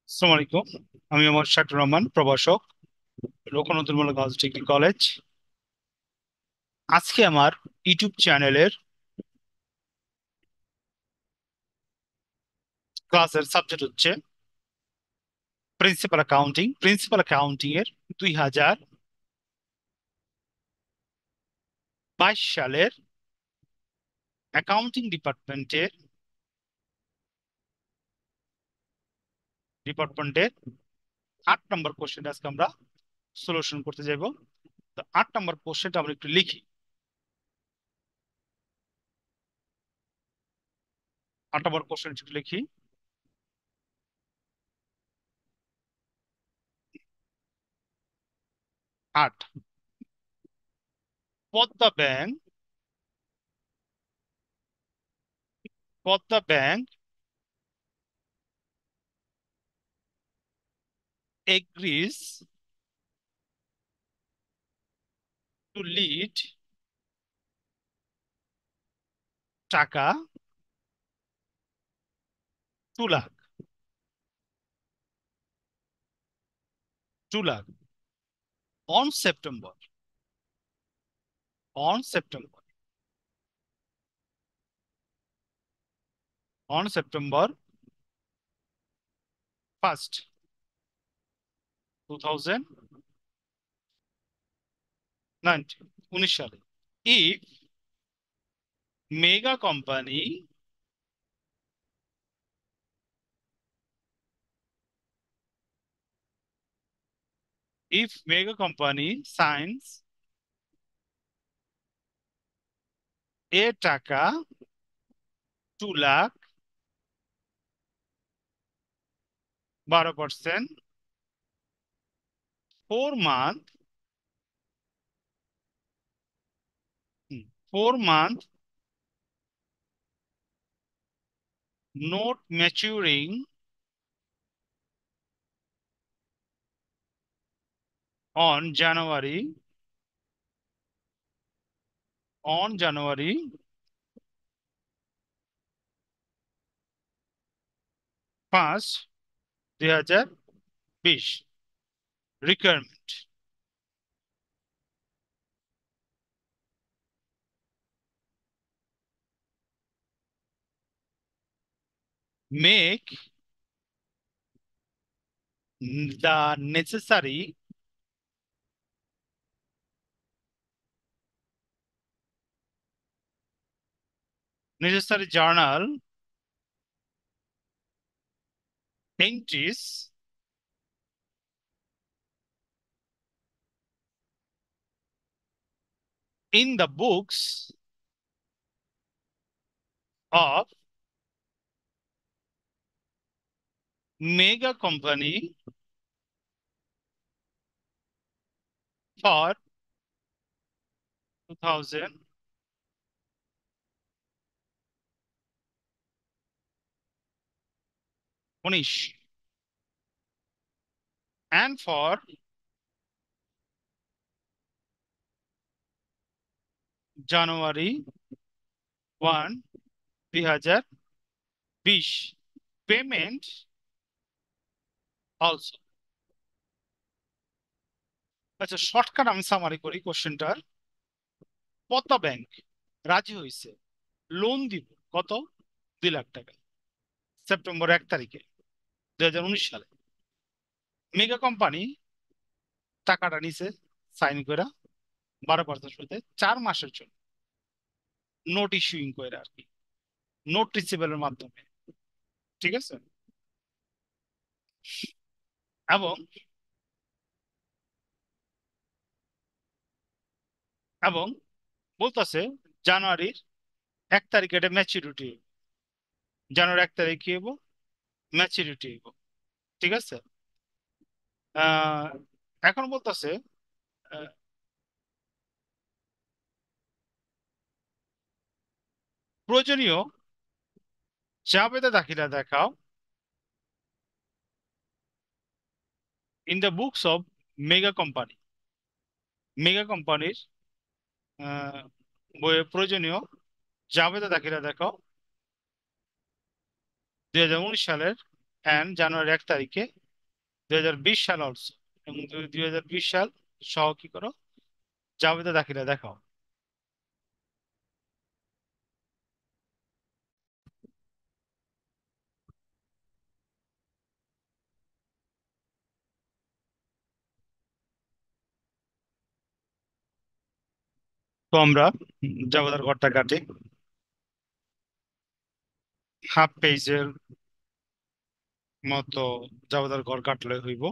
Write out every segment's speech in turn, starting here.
আসসালামু আলাইকুম। আমি আমার শাকুর রহমান, প্রভাষক, লোকনতুনমূলক গার্লস ডিগ্রি কলেজ। আজকে আমার ইউটিউব চ্যানেলের ক্লাসের সাবজেক্ট হচ্ছে প্রিন্সিপাল অ্যাকাউন্টিং এর 2022 সালের অ্যাকাউন্টিং ডিপার্টমেন্টের 8 নম্বর কোশ্চেন আজকে আমরা সলিউশন করতে যাব। তো 8 নম্বর কোশ্চেনটা আমরা একটু লিখি। 8 নম্বর কোশ্চেন একটু লিখি। 8, Padma bank Padma bank agrees to lead টাকা 2 lakh 2 lakh on September on September 1st, 2019, 19 সালে। if mega company signs a টাকা 2 lakh 12%, 4 month 4 month note maturing on January 1st, 2020 requirement: make the necessary journal entries in the books of mega company for 2019 and for January 1, 2020 payment also। আচ্ছা, shortcut আমি summary করি কোশ্চেনটার। Padma bank রাজি হয়েছে loan দিব কত? 2 লাখ টাকা, September 1 তারিখে 2019 সালে। মেগা কোম্পানি টাকাটা নিছে সাইন করে 12% সুদে 4 মাসের জন্য, নোট ইস্যুইং করে আর কি, নোট রিসিভেলের মাধ্যমে। ঠিক আছে। এবং এবং বলতেছে জানুয়ারির 1 তারিখে এটা ম্যাচুরিটি, জানুয়ারি 1 তারিখ কি হবো? ম্যাচুরিটি হইব। ঠিক আছে। আহ এখন বলতেছে প্রয়োজনীয় জাবেদা দাখিলা দেখাও in the books of mega company. Mega কোম্পানির বইয়ে প্রয়োজনীয় জাবেদা দাখিলা দেখাও 2019 সালের অ্যান্ড জানুয়ারি 1 তারিখে 2020 সাল অলসো, এবং 2020 সাল সহ কি করো, জাবেদা দাখিলা দেখাও। তো আমরা জাবেদার ঘরটা কাটি, হাফ পেজের মতো জাবেদার ঘর কাটলে হইব।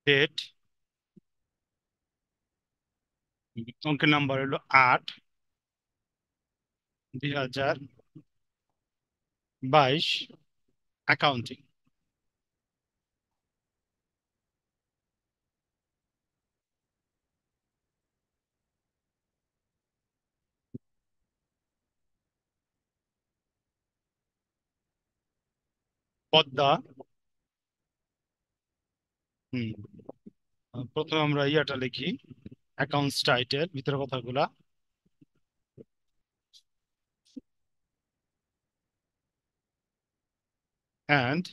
ডেট, অঙ্কের নাম্বার হলো 8/2022, অ্যাকাউন্টিং। পদ্মা। হুম, প্রথমে আমরা ইয়াটা লিখি, অ্যাকাউন্টস টাইটেল, ভিতরে কথাগুলা, অ্যান্ড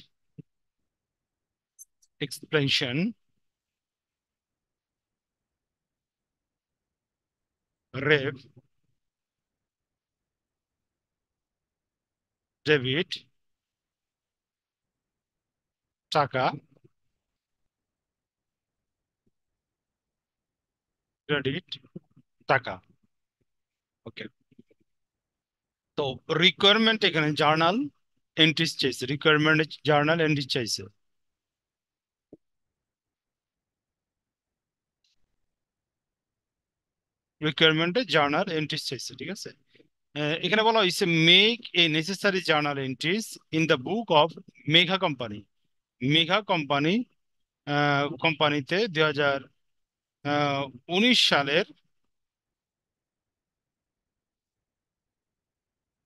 এক্সপ্লেনেশন, রেভ, ডেবিট, টাকা, ক্রেডিট, টাকা। ওকে। তো রিকোয়ারমেন্ট, এখানে জার্নাল এন্ট্রিজ চাইছে, রিকোয়ারমেন্ট জার্নাল এন্ট্রি চাইছে। রিকোয়ারমেন্টে জার্নাল এন্ট্রিজ চাইছে, ঠিক আছে। এখানে বলা হয়েছে make a necessary journal entries in the book of Megha company. Megha company, কোম্পানিতে 2019 সালের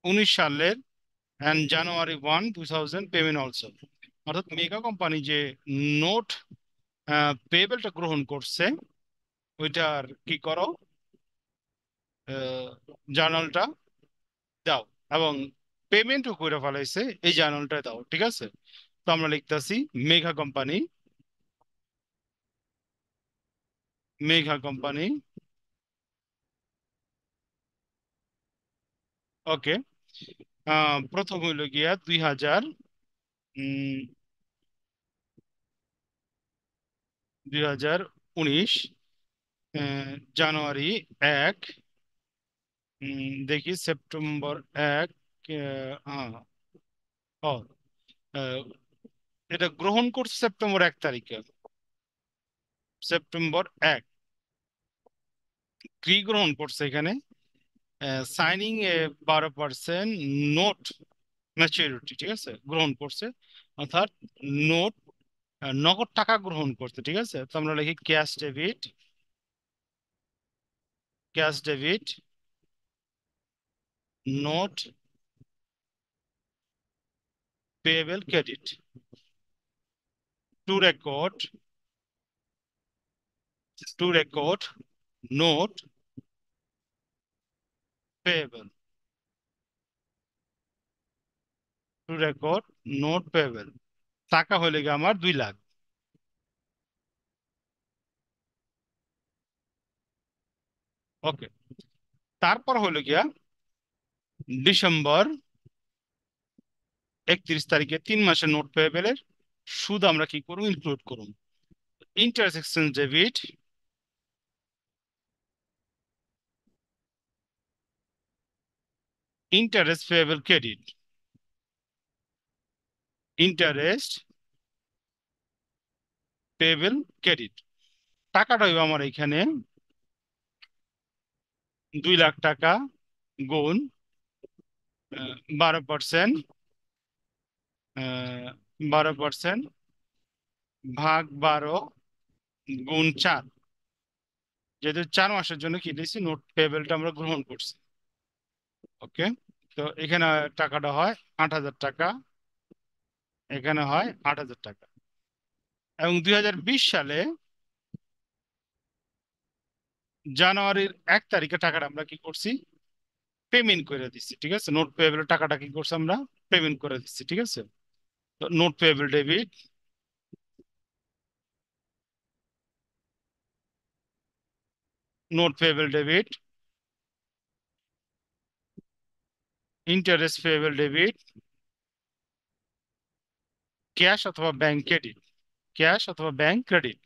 19 সালের অ্যান্ড January 1, 2000 পেমেন্ট অলসো। অর্থাৎ মেগা কোম্পানি যে নোট পেয়েবলটা গ্রহণ করছে, ওইটার কি করো, জার্নালটা দাও, এবং পেমেন্টও করে ফেলাইছে, এই জার্নালটা দাও, ঠিক আছে। তো আমরা লিখতেছি মেঘা কোম্পানি, মেঘা কোম্পানি। ওকে। প্রথম হইল গিয়া 2019, January 1, দেখি September 1, ও, আহ, এটা গ্রহণ করছে September 1 তারিখে। September 1 কি গ্রহণ করছে এখানে, সাইনিং 12% নোট ম্যাচুরিটি, ঠিক আছে, গ্রহণ করছে। অর্থাৎ নোট, নগদ টাকা গ্রহণ করতে, ঠিক আছে। তো আমরা লিখি cash debit, cash debit, note payable credit, two record, two record note payable, two record note payable. টাকা হইলে গিয়ে আমার 2 লাখ। ওকে। তারপর হইলো গিয়া December 31 তারিখে 3 মাসের নোট পেয়েবলের সুদ আমরা কি করবো, ইনক্লুড করুন। Interest exchange debit, interest payable credit, interest payable credit. টাকাটা হইব আমার এখানে 2 লাখ টাকা গুণ 12%, 12% ভাগ 12 গুণ 4। যেহেতু 4 মাসের জন্য কি দিয়েছি, নোট পেয়েবলটা আমরা গ্রহণ করছি। ওকে, তো এখানে টাকাটা হয় 8,000 টাকা, এখানে হয় 8,000 টাকা। এবং 2020 সালে জানুয়ারির 1 তারিখে টাকাটা আমরা কি করছি, পেমেন্ট করে দিচ্ছি। ঠিক আছে, নোট পেয়েবল টাকাটা কি করছি আমরা, পেমেন্ট করে দিচ্ছি। ঠিক আছে, তো note payable debit, note payable debit, interest payable debit, cash অথবা ব্যাংক ক্রেডিট, ক্যাশ অথবা bank credit.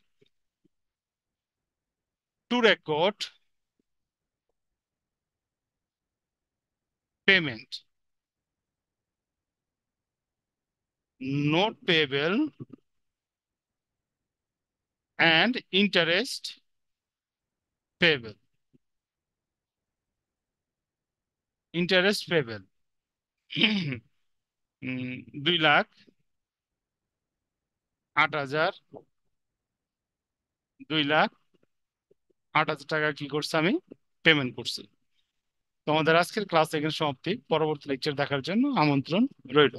Two record payment, note payable and interest payable, interest payable. 2,08,000, 2,08,000 টাকা কি করছে, আমি পেমেন্ট করছি। তোমাদের আজকের ক্লাস এখানে সমাপ্তি। পরবর্তী লেকচার দেখার জন্য আমন্ত্রণ রইল।